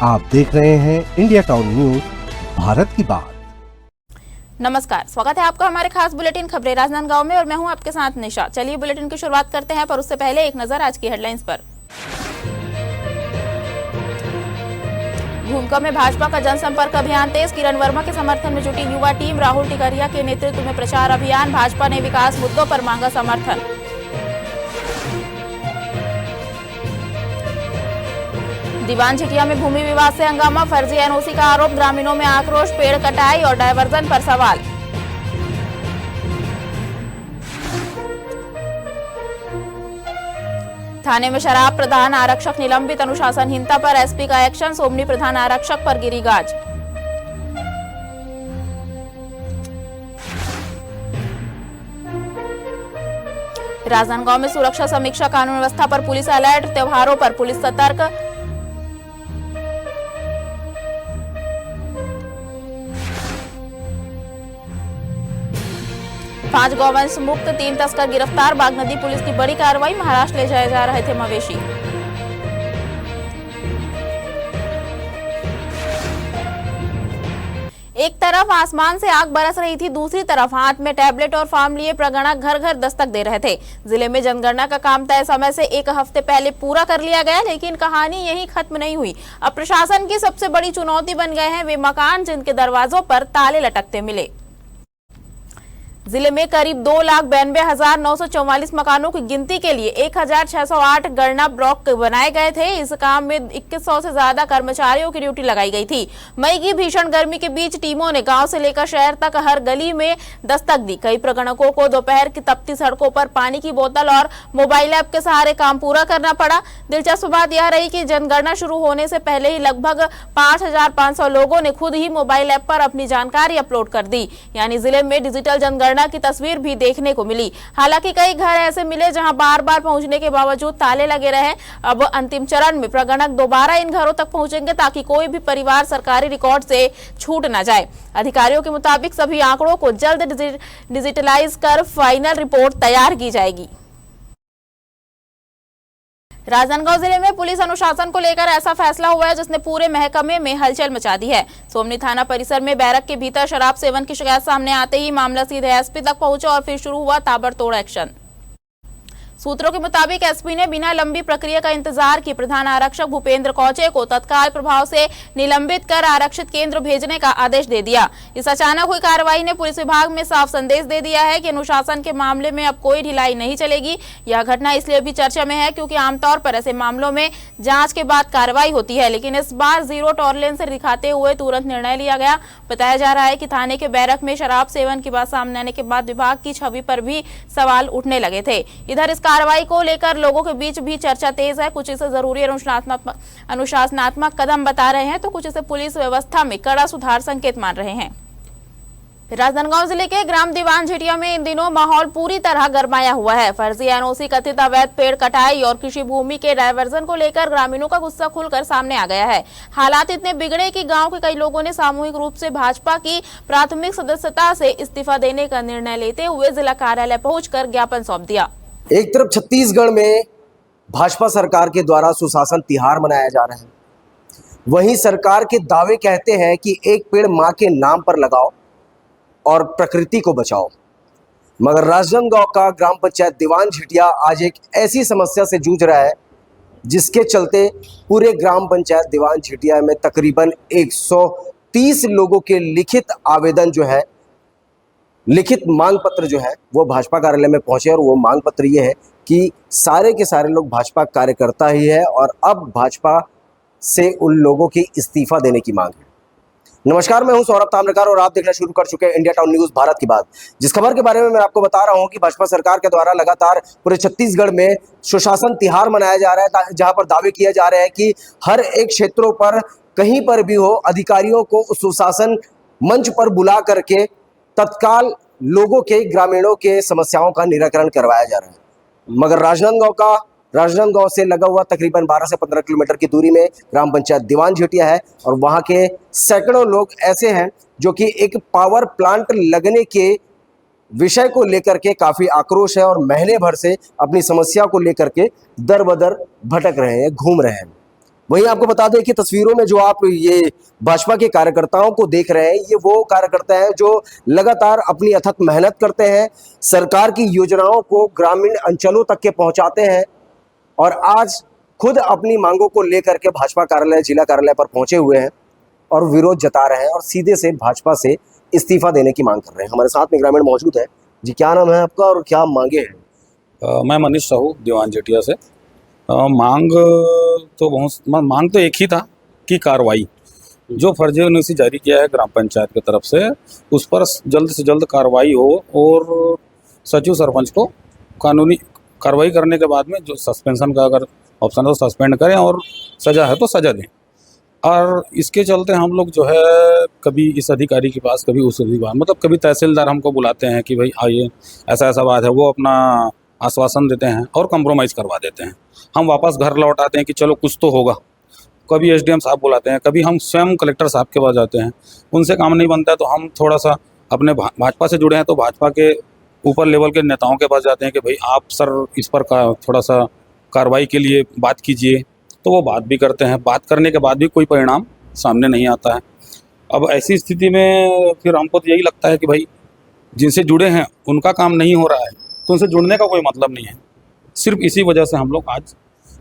आप देख रहे हैं इंडिया टाउन न्यूज, भारत की बात। नमस्कार, स्वागत है आपका हमारे खास बुलेटिन खबरें राजनांदगांव में और मैं हूं आपके साथ निशा। चलिए बुलेटिन की शुरुआत करते हैं, पर उससे पहले एक नजर आज की हेडलाइंस पर। भूमका में भाजपा का जनसंपर्क अभियान तेज, किरण वर्मा के समर्थन में जुटी युवा टीम, राहुल टिकरिया के नेतृत्व में प्रचार अभियान, भाजपा ने विकास मुद्दों पर मांगा समर्थन। दीवान झिटिया में भूमि विवाद से हंगामा, फर्जी एनओसी का आरोप, ग्रामीणों में आक्रोश, पेड़ कटाई और डायवर्जन पर सवाल। थाने में शराब प्रधान आरक्षक निलंबित, अनुशासनहीनता पर एसपी का एक्शन, सोमनी प्रधान आरक्षक पर गिरी गाज। राजनांदगांव में सुरक्षा समीक्षा, कानून व्यवस्था पर पुलिस अलर्ट, त्योहारों पर पुलिस सतर्क। पांच गौवंश मुक्त, 3 तस्कर गिरफ्तार, बागनदी पुलिस की बड़ी कार्रवाई, महाराष्ट्र ले जाए जा रहे थे मवेशी। एक तरफ आसमान से आग बरस रही थी, दूसरी तरफ हाथ में टैबलेट और फॉर्म लिए प्रगणक घर घर दस्तक दे रहे थे। जिले में जनगणना का काम तय समय से 1 हफ्ते पहले पूरा कर लिया गया, लेकिन कहानी यही खत्म नहीं हुई। अब प्रशासन की सबसे बड़ी चुनौती बन गए हैं वे मकान जिनके दरवाजों पर ताले लटकते मिले। जिले में करीब 2,92,944 मकानों की गिनती के लिए 1,608 गणना ब्लॉक बनाए गए थे। इस काम में 2100 से ज्यादा कर्मचारियों की ड्यूटी लगाई गई थी। मई की भीषण गर्मी के बीच टीमों ने गांव से लेकर शहर तक हर गली में दस्तक दी। कई प्रगणकों को दोपहर की तपती सड़कों पर पानी की बोतल और मोबाइल ऐप के सहारे काम पूरा करना पड़ा। दिलचस्प बात यह रही कि जनगणना शुरू होने से पहले ही लगभग 5,500 लोगों ने खुद ही मोबाइल ऐप पर अपनी जानकारी अपलोड कर दी, यानी जिले में डिजिटल जनगणना की तस्वीर भी देखने को मिली। हालांकि कई घर ऐसे मिले जहां बार बार पहुंचने के बावजूद ताले लगे रहे। अब अंतिम चरण में प्रगणक दोबारा इन घरों तक पहुंचेंगे ताकि कोई भी परिवार सरकारी रिकॉर्ड से छूट न जाए। अधिकारियों के मुताबिक सभी आंकड़ों को जल्द डिजिटलाइज कर फाइनल रिपोर्ट तैयार की जाएगी। राजनांदगांव जिले में पुलिस अनुशासन को लेकर ऐसा फैसला हुआ है जिसने पूरे महकमे में हलचल मचा दी है। सोमनी थाना परिसर में बैरक के भीतर शराब सेवन की शिकायत सामने आते ही मामला सीधे एसपी तक पहुंचा और फिर शुरू हुआ ताबड़तोड़ एक्शन। सूत्रों के मुताबिक एसपी ने बिना लंबी प्रक्रिया का इंतजार किए प्रधान आरक्षक भूपेंद्र कौचे को तत्काल प्रभाव से निलंबित कर आरक्षित केंद्र भेजने का आदेश दे दिया। इस अचानक हुई कार्रवाई ने पुलिस विभाग में साफ संदेश दे दिया है कि अनुशासन के मामले में अब कोई ढिलाई नहीं चलेगी। यह घटना इसलिए भी चर्चा में है क्योंकि आमतौर पर ऐसे मामलों में जांच के बाद कार्रवाई होती है, लेकिन इस बार जीरो टॉलरेंस दिखाते हुए तुरंत निर्णय लिया गया। बताया जा रहा है कि थाने के बैरक में शराब सेवन की बात सामने आने के बाद विभाग की छवि पर भी सवाल उठने लगे थे। इधर इस कार्रवाई को लेकर लोगों के बीच भी चर्चा तेज है। कुछ इसे जरूरी अनुशासनात्मक कदम बता रहे हैं तो कुछ इसे पुलिस व्यवस्था में कड़ा सुधार संकेत मान रहे हैं। राजनांदगांव जिले के ग्राम दीवान झिटिया में इन दिनों माहौल पूरी तरह गरमाया हुआ है। फर्जी एनओसी, कथित अवैध पेड़ कटाई और कृषि भूमि के डायवर्जन को लेकर ग्रामीणों का गुस्सा खुलकर सामने आ गया है। हालात इतने बिगड़े कि गांव के कई लोगों ने सामूहिक रूप से भाजपा की प्राथमिक सदस्यता से इस्तीफा देने का निर्णय लेते हुए जिला कार्यालय पहुंचकर ज्ञापन सौंप दिया। एक तरफ छत्तीसगढ़ में भाजपा सरकार के द्वारा सुशासन तिहार मनाया जा रहा है, वहीं सरकार के दावे कहते हैं कि एक पेड़ मां के नाम पर लगाओ और प्रकृति को बचाओ। मगर राजनांदगांव का ग्राम पंचायत दीवान झिटिया आज एक ऐसी समस्या से जूझ रहा है जिसके चलते पूरे ग्राम पंचायत दीवान झिटिया में तकरीबन 130 लोगों के लिखित आवेदन जो है, लिखित मांग पत्र जो है वो भाजपा कार्यालय में पहुंचे। और वो मांग पत्र ये है कि सारे के सारे लोग भाजपा कार्यकर्ता ही है और अब भाजपा से उन लोगों की इस्तीफा देने की मांग है। नमस्कार, मैं हूं सौरभ ताम्रकार और आप देखना शुरू कर चुके हैं इंडिया टाउन न्यूज भारत की बात। जिस खबर के बारे में मैं आपको बता रहा हूं कि भाजपा सरकार के द्वारा लगातार पूरे छत्तीसगढ़ में सुशासन तिहार मनाया जा रहा है, जहां पर दावे किए जा रहे हैं कि हर एक क्षेत्रों पर कहीं पर भी हो अधिकारियों को सुशासन मंच पर बुला करके तत्काल लोगों के, ग्रामीणों के समस्याओं का निराकरण करवाया जा रहा है। मगर राजनांदगांव से लगा हुआ तकरीबन 12 से 15 किलोमीटर की दूरी में ग्राम पंचायत दीवान झिटिया है और वहां के सैकड़ों लोग ऐसे हैं जो कि एक पावर प्लांट लगने के विषय को लेकर के काफी आक्रोश है और महीने भर से अपनी समस्या को लेकर के दर बदर भटक रहे हैं, घूम रहे हैं। वहीं आपको बता दें कि तस्वीरों में जो आप ये भाजपा के कार्यकर्ताओं को देख रहे हैं, ये वो कार्यकर्ता हैं जो लगातार अपनी अथक मेहनत करते हैं, सरकार की योजनाओं को ग्रामीण अंचलों तक के पहुंचाते हैं और आज खुद अपनी मांगों को लेकर के भाजपा कार्यालय, जिला कार्यालय पर पहुंचे हुए हैं और विरोध जता रहे हैं और सीधे से भाजपा से इस्तीफा देने की मांग कर रहे हैं। हमारे साथ में ग्रामीण मौजूद है जी। क्या नाम है आपका और क्या मांगे हैं? मैं मनीष साहू दीवान जेटिया से। मांग तो एक ही था कि कार्रवाई जो फर्जी नोटिस जारी किया है ग्राम पंचायत की तरफ से, उस पर जल्द से जल्द कार्रवाई हो और सचिव सरपंच को कानूनी कार्रवाई करने के बाद में जो सस्पेंशन का अगर ऑप्शन है तो सस्पेंड करें और सज़ा है तो सज़ा दें। और इसके चलते हम लोग जो है कभी इस अधिकारी के पास, कभी उस अधिकारी, मतलब कभी तहसीलदार हमको बुलाते हैं कि भाई आइए ऐसा ऐसा बात है, वो अपना आश्वासन देते हैं और कंप्रोमाइज़ करवा देते हैं। हम वापस घर लौट आते हैं कि चलो कुछ तो होगा। कभी एसडीएम साहब बुलाते हैं, कभी हम स्वयं कलेक्टर साहब के पास जाते हैं, उनसे काम नहीं बनता है तो हम थोड़ा सा अपने भाजपा से जुड़े हैं तो भाजपा के ऊपर लेवल के नेताओं के पास जाते हैं कि भाई आप सर इस पर थोड़ा सा कार्रवाई के लिए बात कीजिए, तो वो बात भी करते हैं। बात करने के बाद भी कोई परिणाम सामने नहीं आता है। अब ऐसी स्थिति में फिर हमको तो यही लगता है कि भाई जिनसे जुड़े हैं उनका काम नहीं हो रहा है तो उनसे जुड़ने का कोई मतलब नहीं है। सिर्फ इसी वजह से हम लोग आज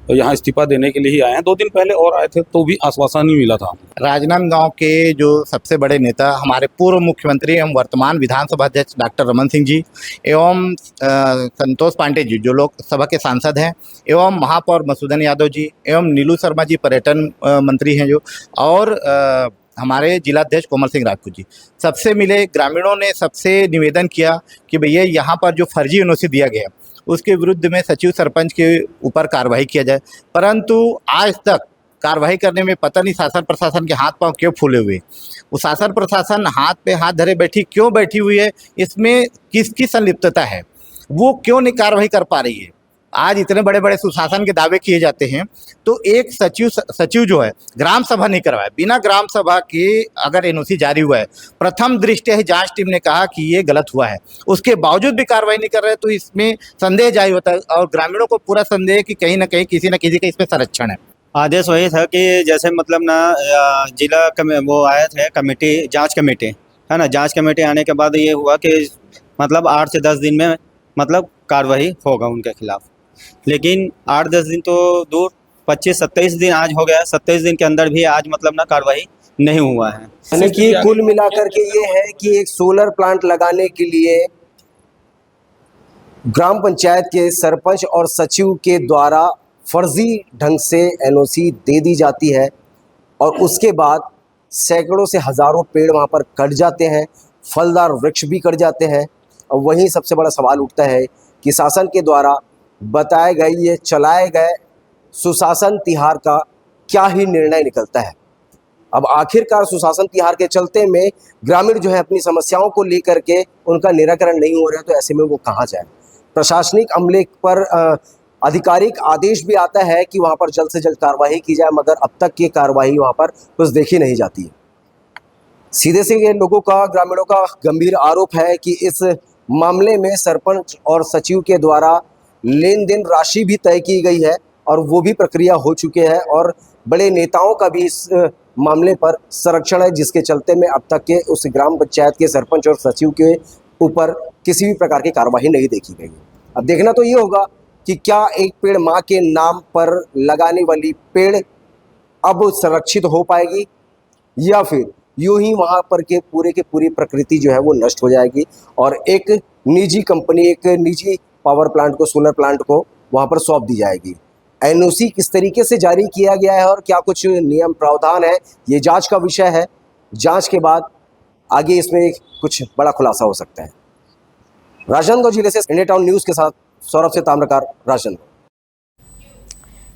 यहाँ इस्तीफा देने के लिए ही आए हैं। 2 दिन पहले और आए थे तो भी आश्वासन नहीं मिला था। राजनांदगांव के जो सबसे बड़े नेता हमारे पूर्व मुख्यमंत्री एवं वर्तमान विधानसभा अध्यक्ष डॉक्टर रमन सिंह जी एवं संतोष पांडे जी जो लोकसभा के सांसद हैं, एवं महापौर मसूदन यादव जी एवं नीलू शर्मा जी पर्यटन मंत्री हैं जो, और हमारे जिलाध्यक्ष कोमल सिंह राजपूत जी सबसे मिले। ग्रामीणों ने सबसे निवेदन किया कि भैया यहाँ पर जो फर्जी एनओसी दिया गया उसके विरुद्ध में सचिव सरपंच के ऊपर कार्रवाई किया जाए, परंतु आज तक कार्रवाई करने में पता नहीं शासन प्रशासन के हाथ पांव क्यों फूले हुए। वो शासन प्रशासन हाथ पे हाथ धरे बैठी हुई है, इसमें किसकी संलिप्तता है, वो क्यों नहीं कार्रवाई कर पा रही है। आज इतने बड़े बड़े सुशासन के दावे किए जाते हैं तो एक सचिव जो है ग्राम सभा नहीं करवाए, बिना ग्राम सभा के अगर एनओसी जारी हुआ है, प्रथम दृष्टया ही जांच टीम ने कहा कि ये गलत हुआ है, उसके बावजूद भी कार्रवाई नहीं कर रहे तो इसमें संदेह जारी होता है और ग्रामीणों को पूरा संदेह है कि कहीं ना कहीं किसी न किसी का इसमें संरक्षण है। आदेश वही था कि जैसे मतलब ना जिला वो आए थे कमेटी, जांच कमेटी है ना, जांच कमेटी आने के बाद ये हुआ कि मतलब 8 से 10 दिन में मतलब कार्रवाई होगा उनके खिलाफ, लेकिन 8-10 दिन तो दूर 25-27 दिन आज हो गया, 27 दिन के अंदर भी आज मतलब ना कार्रवाई नहीं हुआ है। यानी कि कुल मिलाकर के ये है कि एक सोलर प्लांट लगाने के लिए ग्राम पंचायत के सरपंच और सचिव के द्वारा फर्जी ढंग से एनओसी दे दी जाती है और उसके बाद सैकड़ों से हजारों पेड़ वहां पर कट जाते हैं, फलदार वृक्ष भी कट जाते हैं। और वहीं सबसे बड़ा सवाल उठता है कि शासन के द्वारा बताए गए, ये चलाए गए सुशासन तिहार का क्या ही निर्णय निकलता है। अब आखिरकार सुशासन तिहार के चलते में ग्रामीण जो है अपनी समस्याओं को लेकर के उनका निराकरण नहीं हो रहा है, तो ऐसे में वो कहाँ जाए। प्रशासनिक अमले पर आधिकारिक आदेश भी आता है कि वहाँ पर जल्द से जल्द कार्रवाई की जाए, मगर अब तक ये कार्रवाई वहाँ पर कुछ देखी नहीं जाती है। सीधे से ये लोगों का, ग्रामीणों का गंभीर आरोप है कि इस मामले में सरपंच और सचिव के द्वारा लेन देन राशि भी तय की गई है और वो भी प्रक्रिया हो चुके हैं और बड़े नेताओं का भी इस मामले पर संरक्षण है, जिसके चलते में अब तक के उस ग्राम पंचायत के सरपंच और सचिव के ऊपर किसी भी प्रकार की कार्रवाई नहीं देखी गई है। अब देखना तो ये होगा कि क्या एक पेड़ माँ के नाम पर लगाने वाली पेड़ अब संरक्षित हो पाएगी या फिर यूं ही वहाँ पर के पूरी प्रकृति जो है वो नष्ट हो जाएगी और एक निजी कंपनी, एक निजी पावर प्लांट को, सोलर प्लांट को वहाँ पर सौंप दी जाएगी। एनओसी किस तरीके से जारी किया गया है और क्या कुछ नियम प्रावधान है, ये जांच का विषय है। जांच के बाद आगे इसमें कुछ बड़ा खुलासा हो सकता है। राजनांदगांव जिले से इंडिया टाउन न्यूज़ के साथ सौरभ से ताम्रकार, राजनांदगांव।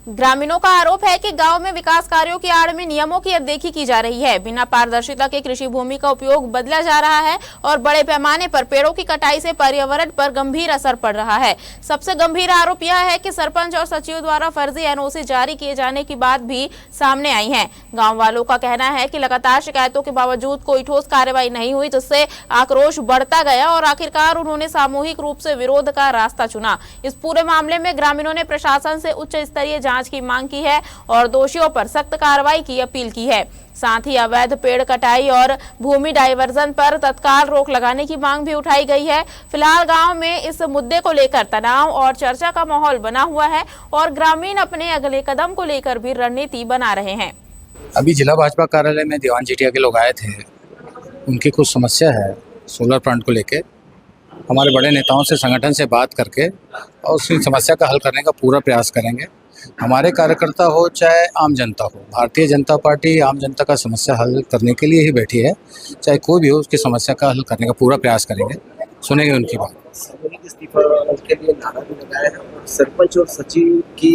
ग्रामीणों का आरोप है कि गांव में विकास कार्यों की आड़ में नियमों की अनदेखी की जा रही है। बिना पारदर्शिता के कृषि भूमि का उपयोग बदला जा रहा है और बड़े पैमाने पर पेड़ों की कटाई से पर्यावरण पर गंभीर असर पड़ रहा है। सबसे गंभीर आरोप यह है कि सरपंच और सचिव द्वारा फर्जी एनओसी जारी किए जाने की बात भी सामने आई है। गाँव वालों का कहना है कि लगातार शिकायतों के बावजूद कोई ठोस कार्रवाई नहीं हुई, जिससे आक्रोश बढ़ता गया और आखिरकार उन्होंने सामूहिक रूप से विरोध का रास्ता चुना। इस पूरे मामले में ग्रामीणों ने प्रशासन से उच्च स्तरीय जांच की मांग की है और दोषियों पर सख्त कार्रवाई की अपील की है। साथ ही अवैध पेड़ कटाई और भूमि डाइवर्जन पर तत्काल रोक लगाने की मांग भी उठाई गई है। फिलहाल गांव में इस मुद्दे को लेकर तनाव और चर्चा का माहौल बना हुआ है और ग्रामीण अपने अगले कदम को लेकर भी रणनीति बना रहे हैं। अभी जिला भाजपा कार्यालय में दीवान जेठिया के लोग आए थे, उनकी कुछ समस्या है सोलर प्लांट को लेके। हमारे बड़े नेताओं से, संगठन से बात करके और उस समस्या का हल करने का पूरा प्रयास करेंगे। हमारे कार्यकर्ता हो चाहे आम जनता हो, भारतीय जनता पार्टी आम जनता का समस्या हल करने के लिए ही बैठी है। चाहे कोई भी हो, उसकी समस्या का हल करने का पूरा प्रयास करेंगे, सुनेंगे उनकी बात। इस्तीफा के लिए नारा भी लगाया है और सरपंच और सचिव की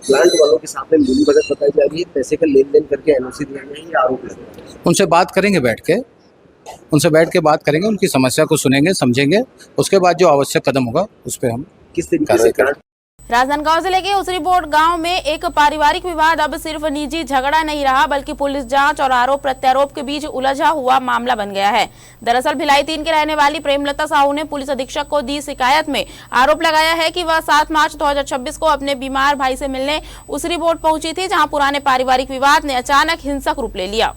प्लांट वालों के सामने मिली भगत बताई जा रही है, पैसे का लेन देन करके एनओसी दिया गया है, ये आरोप है। उनसे बात करेंगे, बैठ के बात करेंगे, उनकी समस्या को सुनेंगे, समझेंगे, उसके बाद जो आवश्यक कदम होगा उस पर हम किस तरीके से करें। राजनांदगांव जिले के उसरी बोर्ड गांव में एक पारिवारिक विवाद अब सिर्फ निजी झगड़ा नहीं रहा बल्कि पुलिस जांच और आरोप प्रत्यारोप के बीच उलझा हुआ मामला बन गया है। दरअसल भिलाई 3 के रहने वाली प्रेमलता साहू ने पुलिस अधीक्षक को दी शिकायत में आरोप लगाया है कि वह 7 मार्च 2026 को अपने बीमार भाई से मिलने उसरी बोर्ड पहुंची थी, जहां पुराने पारिवारिक विवाद ने अचानक हिंसक रूप ले लिया।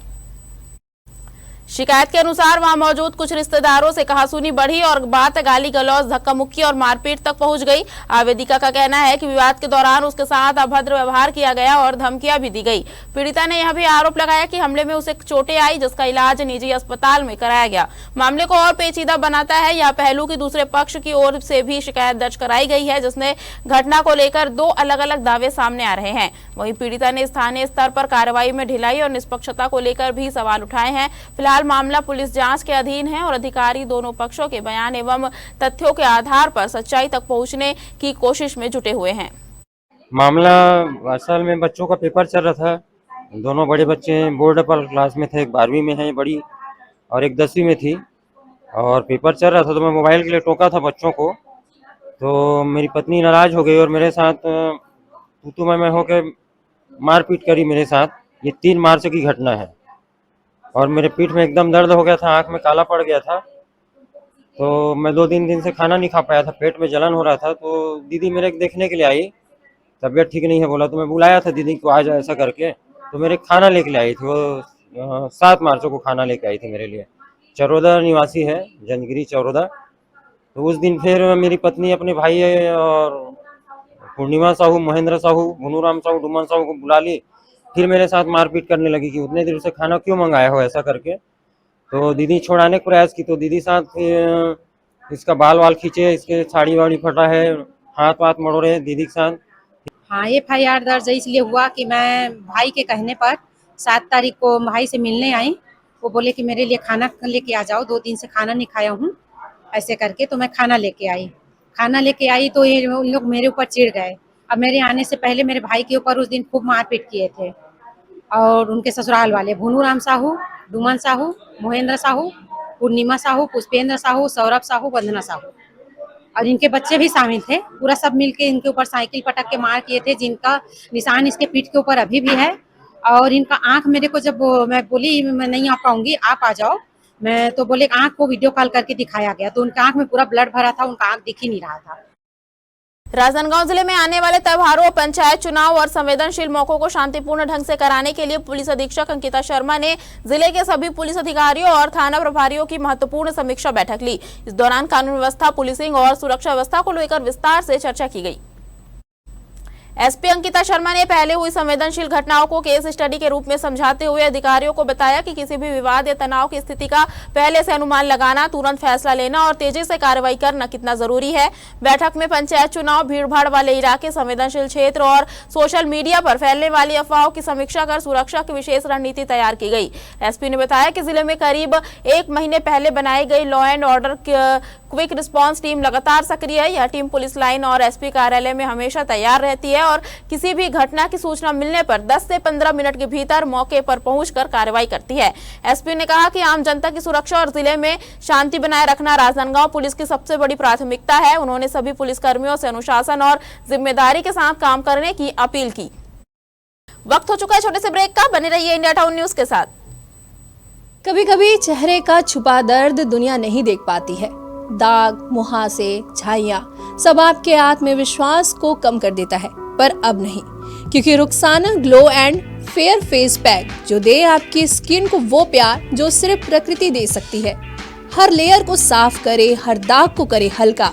शिकायत के अनुसार वहां मौजूद कुछ रिश्तेदारों से कहासुनी बढ़ी और बात गाली गलौज, धक्का मुक्की और मारपीट तक पहुंच गई। आवेदिका का कहना है कि विवाद के दौरान उसके साथ अभद्र व्यवहार किया गया और धमकियां भी दी गई। पीड़िता ने यह भी आरोप लगाया कि हमले में उसे चोटें आई, जिसका इलाज निजी अस्पताल में कराया गया। मामले को और पेचीदा बनाता है यह पहलू कि दूसरे पक्ष की ओर से भी शिकायत दर्ज कराई गई है, जिसने घटना को लेकर 2 अलग अलग दावे सामने आ रहे हैं। वहीं पीड़िता ने स्थानीय स्तर पर कार्रवाई में ढिलाई और निष्पक्षता को लेकर भी सवाल उठाए हैं। फिलहाल मामला पुलिस जांच के अधीन है और अधिकारी दोनों पक्षों के बयान एवं तथ्यों के आधार पर सच्चाई तक पहुंचने की कोशिश में जुटे हुए हैं। मामला असल में बच्चों का पेपर चल रहा था। दोनों बड़े बच्चे बोर्ड पर क्लास में थे, एक 12वीं में है बड़ी और एक 10वीं में थी, और पेपर चल रहा था तो मैं मोबाइल के लिए टोका था बच्चों को, तो मेरी पत्नी नाराज हो गई और मेरे साथ तू मैं होकर मारपीट करी मेरे साथ। ये 3 मार्च की घटना है और मेरे पीठ में एकदम दर्द हो गया था, आँख में काला पड़ गया था, तो मैं 2-3 दिन से खाना नहीं खा पाया था, पेट में जलन हो रहा था। तो दीदी मेरे देखने के लिए आई, तबीयत ठीक नहीं है बोला, तो मैं बुलाया था दीदी को आ जाए ऐसा करके, तो मेरे खाना लेके आई थी। वो 7 मार्च को खाना लेके आई थी मेरे लिए। चरोदा निवासी है, जंजगिरी चरोदा। तो उस दिन फिर मेरी पत्नी अपने भाई और पूर्णिमा साहू, महेंद्र साहू, भुनूराम साहू, डुमन साहू को बुला ली। फिर मेरे साथ मारपीट करने लगी कि उतने देर से खाना क्यों मंगाया हो ऐसा करके। तो दीदी छुड़ाने का प्रयास की, तो दीदी साथ फिर इसका बाल वाल खींचे, इसके साड़ी वाड़ी फटा है, हाथ वाथ मरोड़े दीदी के साथ। हाँ, FIR दर्ज इसलिए हुआ कि मैं भाई के कहने पर 7 तारीख को भाई से मिलने आई। वो बोले कि मेरे लिए खाना लेके आ जाओ, 2 दिन से खाना नहीं खाया हूँ ऐसे करके। तो मैं खाना लेके आई तो ये उन लोग मेरे ऊपर चिढ़ गए। अब मेरे आने से पहले मेरे भाई के ऊपर उस दिन खूब मारपीट किए थे और उनके ससुराल वाले भुनूराम साहू, डुमन साहू, महेंद्र साहू, पूर्णिमा साहू, पुष्पेंद्र साहू, सौरभ साहू, वंदना साहू और इनके बच्चे भी शामिल थे। पूरा सब मिलके इनके ऊपर साइकिल पटक के मार किए थे, जिनका निशान इसके पीठ के ऊपर अभी भी है। और इनका आंख मेरे को जब मैं बोली मैं नहीं आ पाऊंगी, आप आ जाओ, मैं तो बोले आंख को वीडियो कॉल करके दिखाया गया तो उनका आंख में पूरा ब्लड भरा था, उनका आंख दिख ही नहीं रहा था। राजनांदगांव जिले में आने वाले त्योहारों, पंचायत चुनाव और संवेदनशील मौकों को शांतिपूर्ण ढंग से कराने के लिए पुलिस अधीक्षक अंकिता शर्मा ने जिले के सभी पुलिस अधिकारियों और थाना प्रभारियों की महत्वपूर्ण समीक्षा बैठक ली। इस दौरान कानून व्यवस्था, पुलिसिंग और सुरक्षा व्यवस्था को लेकर विस्तार से चर्चा की गई। एसपी अंकिता शर्मा ने पहले हुई संवेदनशील घटनाओं को केस स्टडी के रूप में समझाते हुए अधिकारियों को बताया कि किसी भी विवाद या तनाव की स्थिति का पहले से अनुमान लगाना, तुरंत फैसला लेना और तेजी से कार्रवाई करना कितना जरूरी है। बैठक में पंचायत चुनाव, भीड़भाड़ वाले इलाके, संवेदनशील क्षेत्र और सोशल मीडिया पर फैलने वाली अफवाहों की समीक्षा कर सुरक्षा की विशेष रणनीति तैयार की गई। एसपी ने बताया कि जिले में करीब 1 महीने पहले बनाई गई law and order quick response team लगातार सक्रिय है। यह टीम पुलिस लाइन और एसपी कार्यालय में हमेशा तैयार रहती है और किसी भी घटना की सूचना मिलने पर 10 से 15 मिनट के भीतर मौके पर पहुंचकर कार्रवाई करती है। एसपी ने कहा कि आम जनता की सुरक्षा और जिले में शांति बनाए रखना राजनांदगांव पुलिस की सबसे बड़ी प्राथमिकता है। उन्होंने सभी पुलिसकर्मियों से अनुशासन और जिम्मेदारी के साथ काम करने की अपील की। वक्त हो चुका है छोटे से ब्रेक का, बने रहिए इंडिया टाउन न्यूज के साथ। कभी कभी चेहरे का छुपा दर्द दुनिया नहीं देख पाती है। दाग, मुहासे, झाइयाँ सब आपके आत्मविश्वास को कम कर देता है, पर अब नहीं, क्योंकि Rukhsana glow and fair face pack जो दे आपकी स्किन को वो प्यार जो सिर्फ प्रकृति दे सकती है। हर लेयर को साफ करे, हर दाग को करे हल्का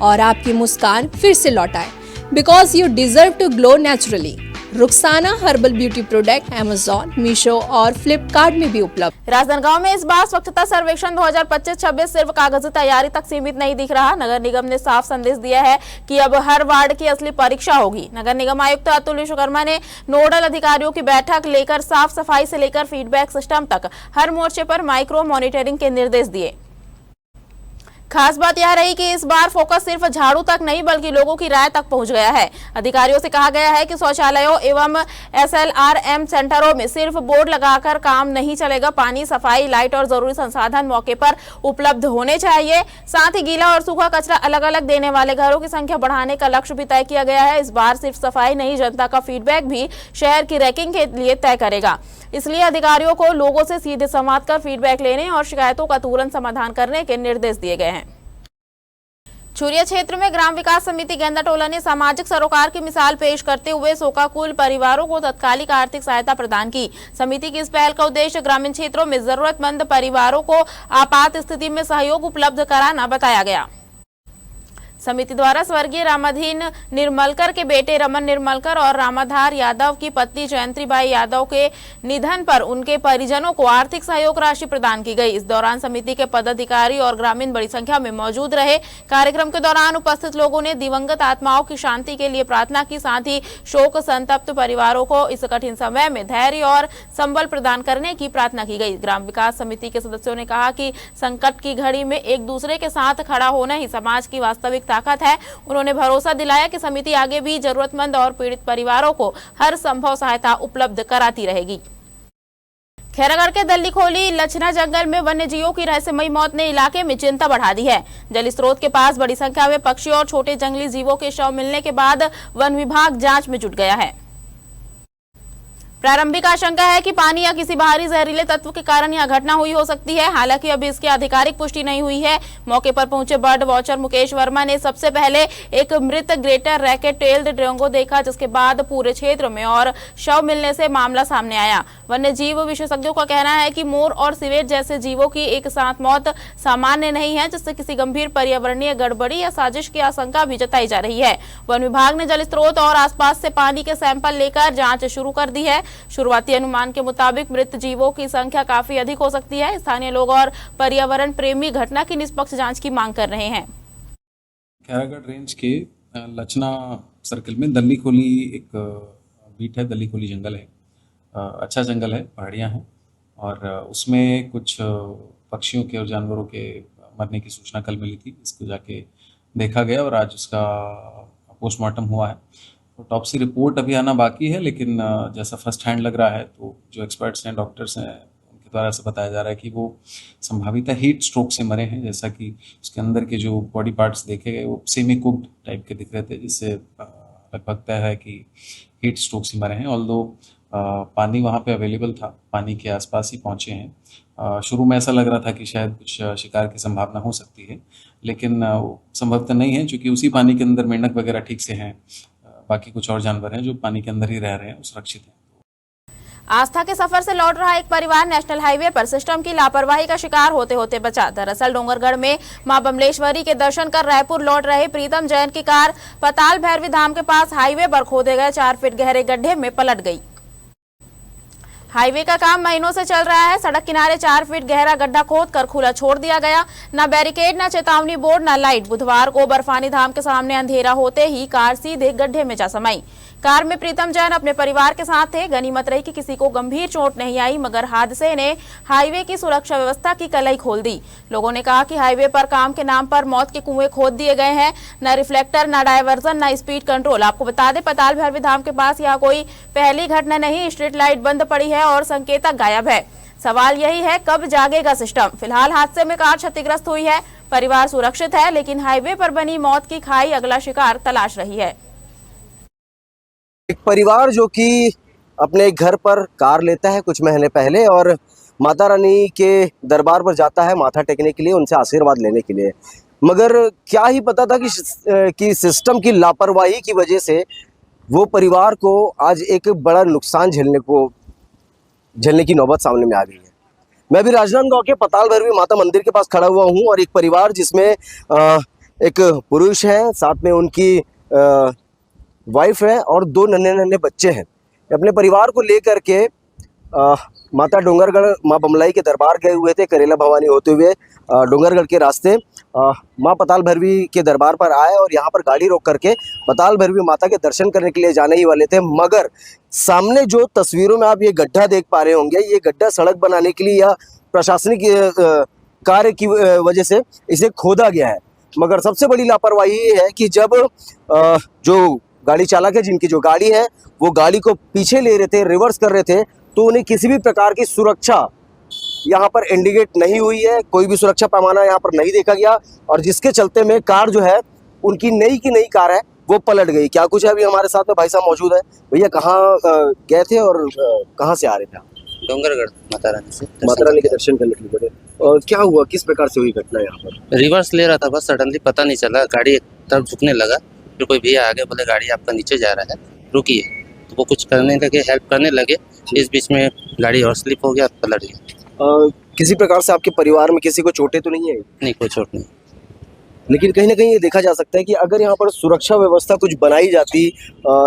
और आपकी मुस्कान फिर से लौटाए। Because you deserve to glow naturally. Rukhsana herbal beauty product Amazon, Meesho और फ्लिपकार्ट में भी उपलब्ध। राजनांदगांव में इस बार स्वच्छता सर्वेक्षण 2025-26 सिर्फ कागजी तैयारी तक सीमित नहीं दिख रहा। नगर निगम ने साफ संदेश दिया है कि अब हर वार्ड की असली परीक्षा होगी। नगर निगम आयुक्त अतुल विश्वकर्मा ने नोडल अधिकारियों की बैठक लेकर साफ सफाई से लेकर फीडबैक सिस्टम तक हर मोर्चे पर माइक्रो मॉनिटरिंग के निर्देश दिए। खास बात यह रही कि इस बार फोकस सिर्फ झाड़ू तक नहीं बल्कि लोगों की राय तक पहुंच गया है। अधिकारियों से कहा गया है कि शौचालयों एवं SLRM सेंटरों में सिर्फ बोर्ड लगाकर काम नहीं चलेगा। पानी, सफाई, लाइट और जरूरी संसाधन मौके पर उपलब्ध होने चाहिए। साथ ही गीला और सूखा कचरा अलग अलग देने वाले घरों की संख्या बढ़ाने का लक्ष्य भी तय किया गया है। इस बार सिर्फ सफाई नहीं, जनता का फीडबैक भी शहर की रैंकिंग के लिए तय करेगा। इसलिए अधिकारियों को लोगों से सीधे संवाद कर फीडबैक लेने और शिकायतों का तुरंत समाधान करने के निर्देश दिए गए हैं। छुरिया क्षेत्र में ग्राम विकास समिति गेंदा टोला ने सामाजिक सरोकार की मिसाल पेश करते हुए शोकाकुल परिवारों को तत्कालिक आर्थिक सहायता प्रदान की। समिति की इस पहल का उद्देश्य ग्रामीण क्षेत्रों में जरूरतमंद परिवारों को आपात स्थिति में सहयोग उपलब्ध कराना बताया गया। समिति द्वारा स्वर्गीय रामाधीन निर्मलकर के बेटे रमन निर्मलकर और रामाधार यादव की पत्नी जयंतीबाई यादव के निधन पर उनके परिजनों को आर्थिक सहयोग राशि प्रदान की गई। इस दौरान समिति के पदाधिकारी और ग्रामीण बड़ी संख्या में मौजूद रहे। कार्यक्रम के दौरान उपस्थित लोगों ने दिवंगत आत्माओं की शांति के लिए प्रार्थना की। साथ ही शोक संतप्त परिवारों को इस कठिन समय में धैर्य और संबल प्रदान करने की प्रार्थना की गई। ग्राम विकास समिति के सदस्यों ने कहा कि संकट की घड़ी में एक दूसरे के साथ खड़ा होना ही समाज की वास्तविक ताकत है। उन्होंने भरोसा दिलाया कि समिति आगे भी जरूरतमंद और पीड़ित परिवारों को हर संभव सहायता उपलब्ध कराती रहेगी। खैरागढ़ के दल्ली खोली लछना जंगल में वन्य जीवों की रहस्यमयी मौत ने इलाके में चिंता बढ़ा दी है। जल स्रोत के पास बड़ी संख्या में पक्षी और छोटे जंगली जीवों के शव मिलने के बाद वन विभाग जांच में जुट गया है। प्रारंभिक आशंका है कि पानी या किसी बाहरी जहरीले तत्व के कारण यह घटना हुई हो सकती है। हालांकि अभी इसकी आधिकारिक पुष्टि नहीं हुई है। मौके पर पहुंचे बर्ड वॉचर मुकेश वर्मा ने सबसे पहले एक मृत ग्रेटर रैकेट टेल्ड ड्रैंगो देखा, जिसके बाद पूरे क्षेत्र में और शव मिलने से मामला सामने आया। वन्य जीव विशेषज्ञों का कहना है कि मोर और सिवेट जैसे जीवों की एक साथ मौत सामान्य नहीं है, जिससे किसी गंभीर पर्यावरणीय गड़बड़ी या साजिश की आशंका भी जताई जा रही है। वन विभाग ने जल स्रोत और आसपास से पानी के सैंपल लेकर जांच शुरू कर दी है। शुरुआती अनुमान के मुताबिक मृत जीवों की संख्या काफी अधिक हो सकती है। स्थानीय लोग और पर्यावरण प्रेमी घटना की निष्पक्ष जांच की मांग कर रहे हैं। खैरागढ़ रेंज के लचना सर्कल में दल्ली खोली एक बीट है। दल्ली खोली जंगल है, अच्छा जंगल है, पहाड़ियाँ हैं और उसमें कुछ पक्षियों के और जानवरों के मरने की सूचना कल मिली थी। इसको जाके देखा गया और आज उसका पोस्टमार्टम हुआ है। ऑटोप्सी रिपोर्ट अभी आना बाकी है, लेकिन जैसा फर्स्ट हैंड लग रहा है तो जो एक्सपर्ट्स हैं, डॉक्टर्स हैं, उनके द्वारा ऐसा बताया जा रहा है कि वो संभावित हीट स्ट्रोक से मरे हैं। जैसा कि उसके अंदर के जो बॉडी पार्ट्स देखे गए वो सेमी कुक्ड टाइप के दिख रहे थे, जिससे लगभग तय है कि हीट स्ट्रोक से मरे हैं। ऑल्दो पानी वहाँ पे अवेलेबल था, पानी के आसपास ही पहुँचे हैं। शुरू में ऐसा लग रहा था कि शायद कुछ शिकार की संभावना हो सकती है, लेकिन संभवतः नहीं है, क्योंकि उसी पानी के अंदर मेंढक वगैरह ठीक से हैं। बाकी कुछ और जानवर हैं जो पानी के अंदर ही रह रहे हैं, सुरक्षित हैं। आस्था के सफर से लौट रहा एक परिवार नेशनल हाईवे पर सिस्टम की लापरवाही का शिकार होते होते बचा। दरअसल डोंगरगढ़ में मां बमलेश्वरी के दर्शन कर रायपुर लौट रहे प्रीतम जैन की कार पताल भैरवी धाम के पास हाईवे पर खोदे गए 4 फीट गहरे गड्ढे में पलट गई। हाईवे का काम महीनों से चल रहा है। सड़क किनारे 4 फीट गहरा गड्ढा खोद कर खुला छोड़ दिया गया। न बैरिकेड, न चेतावनी बोर्ड, न लाइट। बुधवार को बर्फानी धाम के सामने अंधेरा होते ही कार सीधे गड्ढे में जा समाई। कार में प्रीतम जैन अपने परिवार के साथ थे। गनीमत रही कि किसी को गंभीर चोट नहीं आई, मगर हादसे ने हाईवे की सुरक्षा व्यवस्था की कलई खोल दी। लोगों ने कहा कि हाईवे पर काम के नाम पर मौत के कुएं खोद दिए गए हैं। न रिफ्लेक्टर, न डायवर्जन, न स्पीड कंट्रोल। आपको बता दें, पताल भैरवी धाम के पास यहाँ कोई पहली घटना नहीं। स्ट्रीट लाइट बंद पड़ी है और संकेतक गायब है। सवाल यही है, कब जागेगा सिस्टम। फिलहाल हादसे में कार क्षतिग्रस्त हुई है, परिवार सुरक्षित है, लेकिन हाईवे पर बनी मौत की खाई अगला शिकार तलाश रही है। एक परिवार जो कि अपने घर पर कार लेता है कुछ महीने पहले और माता रानी के दरबार पर जाता है माथा टेकने के लिए, उनसे आशीर्वाद लेने के लिए, मगर क्या ही पता था कि सिस्टम की लापरवाही की वजह से वो परिवार को आज एक बड़ा नुकसान झेलने की नौबत सामने में आ गई है। मैं भी राजनांदगांव के पताल भैरवी माता मंदिर के पास खड़ा हुआ हूँ और एक परिवार जिसमें एक पुरुष है, साथ में उनकी वाइफ है और 2 नन्हे बच्चे हैं। अपने परिवार को लेकर के माता डोंगरगढ़ माँ बमलाई के दरबार गए हुए थे, करेला भवानी होते हुए डोंगरगढ़ के रास्ते माँ पताल भैरवी के दरबार पर आए और यहाँ पर गाड़ी रोक करके पताल भैरवी माता के दर्शन करने के लिए जाने ही वाले थे। मगर सामने जो तस्वीरों में आप ये गड्ढा देख पा रहे होंगे, ये गड्ढा सड़क बनाने के लिए या प्रशासनिक कार्य की वजह से इसे खोदा गया है। मगर सबसे बड़ी लापरवाही ये है कि जब जो गाड़ी चालक है, जिनकी जो गाड़ी है, वो गाड़ी को पीछे ले रहे थे, रिवर्स कर रहे थे, तो उन्हें किसी भी प्रकार की सुरक्षा यहाँ पर इंडिकेट नहीं हुई है, कोई भी सुरक्षा पैमाना यहाँ पर नहीं देखा गया और जिसके चलते में कार जो है, उनकी नई की नई कार है, वो पलट गई। क्या कुछ है, अभी हमारे साथ में भाई साहब मौजूद है। भैया कहाँ गए थे और कहाँ से आ रहे थे? डोंगरगढ़ माता रानी से माता रानी के दर्शन करने के लिए गए। और क्या हुआ, किस प्रकार से हुई घटना यहाँ पर? रिवर्स ले रहा था, बस सडनली पता नहीं चला, गाड़ी एक तरफ झुकने लगा, फिर कोई भैया आगे बोले गाड़ी आपका नीचे जा रहा है, रुकिए। तो वो कुछ करने लगे, हेल्प करने लगे, इस बीच में गाड़ी और स्लिप हो गया और पलट गया। किसी प्रकार से आपके परिवार में किसी को चोटें तो नहीं है? नहीं, कोई चोट नहीं। लेकिन कहीं ना कहीं ये देखा जा सकता है कि अगर यहाँ पर सुरक्षा व्यवस्था कुछ बनाई जाती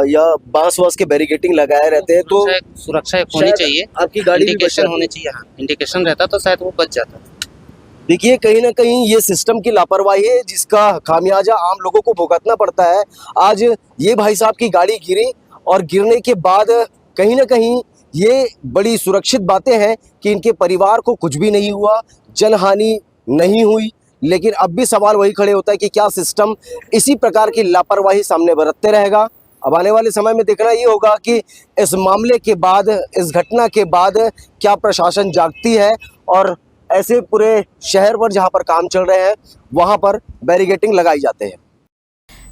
या बांस वास के बैरिकेडिंग लगाए रहते हैं तो सुरक्षा एक होनी चाहिए, आपकी गाड़ी इंडिकेशन होनी चाहिए। हाँ, इंडिकेशन रहता तो शायद वो बच जाता। देखिए, कहीं ना कहीं ये सिस्टम की लापरवाही है जिसका खामियाजा आम लोगों को भुगतना पड़ता है। आज ये भाई साहब की गाड़ी गिरी और गिरने के बाद कहीं ना कहीं ये बड़ी सुरक्षित बातें हैं कि इनके परिवार को कुछ भी नहीं हुआ, जनहानि नहीं हुई। लेकिन अब भी सवाल वही खड़े होता है कि क्या सिस्टम इसी प्रकार की लापरवाही सामने बरतते रहेगा? अब आने वाले समय में देखना ये होगा कि इस मामले के बाद, इस घटना के बाद क्या प्रशासन जागती है और ऐसे पूरे शहर पर जहां पर काम चल रहे हैं वहां पर बैरिकेडिंग लगाई जाते हैं।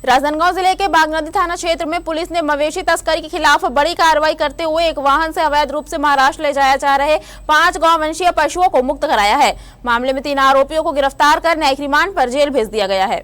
राजनांदगांव जिले के बागनदी थाना क्षेत्र में पुलिस ने मवेशी तस्करी के खिलाफ बड़ी कार्रवाई करते हुए एक वाहन से अवैध रूप से महाराष्ट्र ले जाया जा रहे 5 गौवंशीय पशुओं को मुक्त कराया है। मामले में 3 आरोपियों को गिरफ्तार कर न्यायिक रिमांड पर जेल भेज दिया गया है।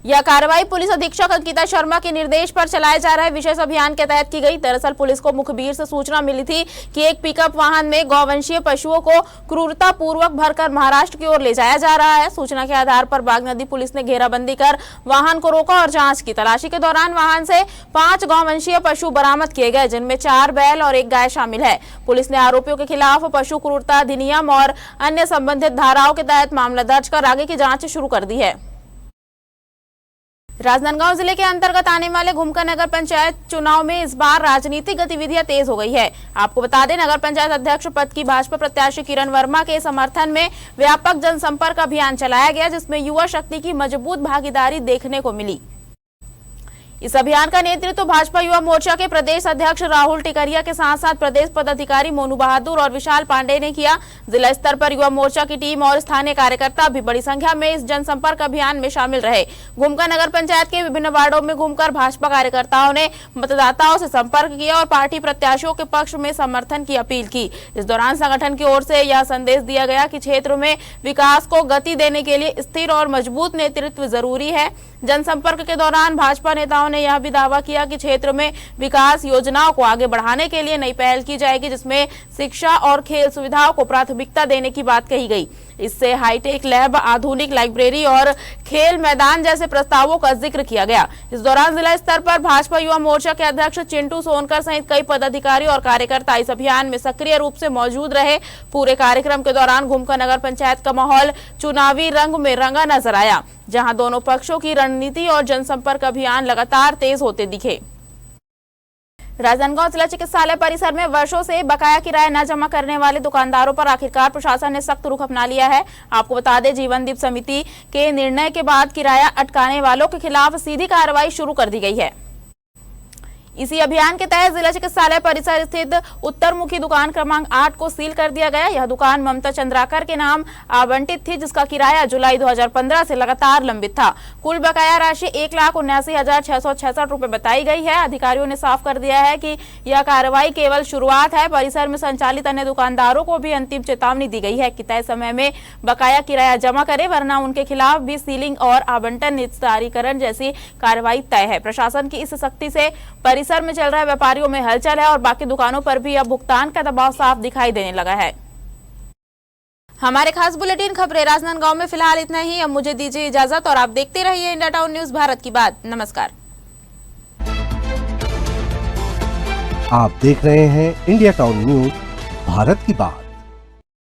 यह कार्रवाई पुलिस अधीक्षक अंकिता शर्मा के निर्देश पर चलाए जा रहे विशेष अभियान के तहत की गई। दरअसल पुलिस को मुखबिर से सूचना मिली थी कि एक पिकअप वाहन में गौवंशीय पशुओं को क्रूरता पूर्वक भरकर महाराष्ट्र की ओर ले जाया जा रहा है। सूचना के आधार पर बागनदी पुलिस ने घेराबंदी कर वाहन को रोका और जांच की। तलाशी के दौरान वाहन से 5 गौवंशीय पशु बरामद किए गए, जिनमें 4 बैल और 1 गाय शामिल है। पुलिस ने आरोपियों के खिलाफ पशु क्रूरता अधिनियम और अन्य संबंधित धाराओं के तहत मामला दर्ज कर आगे की जाँच शुरू कर दी है। राजनांदगांव जिले के अंतर्गत आने वाले घुमका नगर पंचायत चुनाव में इस बार राजनीतिक गतिविधियां तेज हो गई है। आपको बता दें, नगर पंचायत अध्यक्ष पद की भाजपा प्रत्याशी किरण वर्मा के समर्थन में व्यापक जनसंपर्क अभियान चलाया गया, जिसमें युवा शक्ति की मजबूत भागीदारी देखने को मिली। इस अभियान का नेतृत्व भाजपा युवा मोर्चा के प्रदेश अध्यक्ष राहुल टिकरिया के साथ साथ प्रदेश पदाधिकारी मोनू बहादुर और विशाल पांडे ने किया। जिला स्तर पर युवा मोर्चा की टीम और स्थानीय कार्यकर्ता भी बड़ी संख्या में इस जनसंपर्क अभियान में शामिल रहे। घुमका नगर पंचायत के विभिन्न वार्डों में घूमकर भाजपा कार्यकर्ताओं ने मतदाताओं से संपर्क किया और पार्टी प्रत्याशियों के पक्ष में समर्थन की अपील की। इस दौरान संगठन की ओर से यह संदेश दिया गया कि क्षेत्र में विकास को गति देने के लिए स्थिर और मजबूत नेतृत्व जरूरी है। जनसंपर्क के दौरान भाजपा नेताओं ने यह भी दावा किया कि क्षेत्र में विकास योजनाओं को आगे बढ़ाने के लिए नई पहल की जाएगी, जिसमें शिक्षा और खेल सुविधाओं को प्राथमिकता देने की बात कही गई। इससे हाईटेक लैब, आधुनिक लाइब्रेरी और खेल मैदान जैसे प्रस्तावों का जिक्र किया गया। इस दौरान जिला स्तर पर भाजपा युवा मोर्चा के अध्यक्ष चिंटू सोनकर सहित कई पदाधिकारी और कार्यकर्ता इस अभियान में सक्रिय रूप से मौजूद रहे। पूरे कार्यक्रम के दौरान घुमका नगर पंचायत का माहौल चुनावी रंग में रंगा नजर आया, जहां दोनों पक्षों की रणनीति और जनसंपर्क अभियान लगातार तेज होते दिखे। राजनांदगांव जिला चिकित्सालय परिसर में वर्षों से बकाया किराया न जमा करने वाले दुकानदारों पर आखिरकार प्रशासन ने सख्त रुख अपना लिया है। आपको बता दें, जीवनदीप समिति के निर्णय के बाद किराया अटकाने वालों के खिलाफ सीधी कार्रवाई शुरू कर दी गई है। इसी अभियान के तहत जिला चिकित्सालय परिसर स्थित उत्तरमुखी दुकान क्रमांक 8 को सील कर दिया गया। यह दुकान ममता चंद्राकर के नाम आवंटित थी, जिसका किराया जुलाई 2015 से लगातार लंबित था। कुल बकाया राशि 1,79,666 रुपए बताई गई है। अधिकारियों ने साफ कर दिया है कि यह कार्रवाई केवल शुरुआत है। परिसर में संचालित अन्य दुकानदारों को भी अंतिम चेतावनी दी गई है कि तय समय में बकाया किराया जमा करें, वरना उनके खिलाफ भी सीलिंग और आवंटन निस्तारीकरण जैसी कार्रवाई तय है। प्रशासन की इस सख्ती से परिसर में चल रहे व्यापारियों में हलचल है और बाकी दुकानों पर भी अब भुगतान का दबाव साफ दिखाई देने लगा है। हमारे खास बुलेटिन खबरें राजनांदगांव में फिलहाल इतना ही। अब मुझे दीजिए इजाजत और आप देखते रहिए इंडिया टाउन न्यूज भारत की बात। नमस्कार। आप देख रहे हैं इंडिया टाउन न्यूज भारत की बात।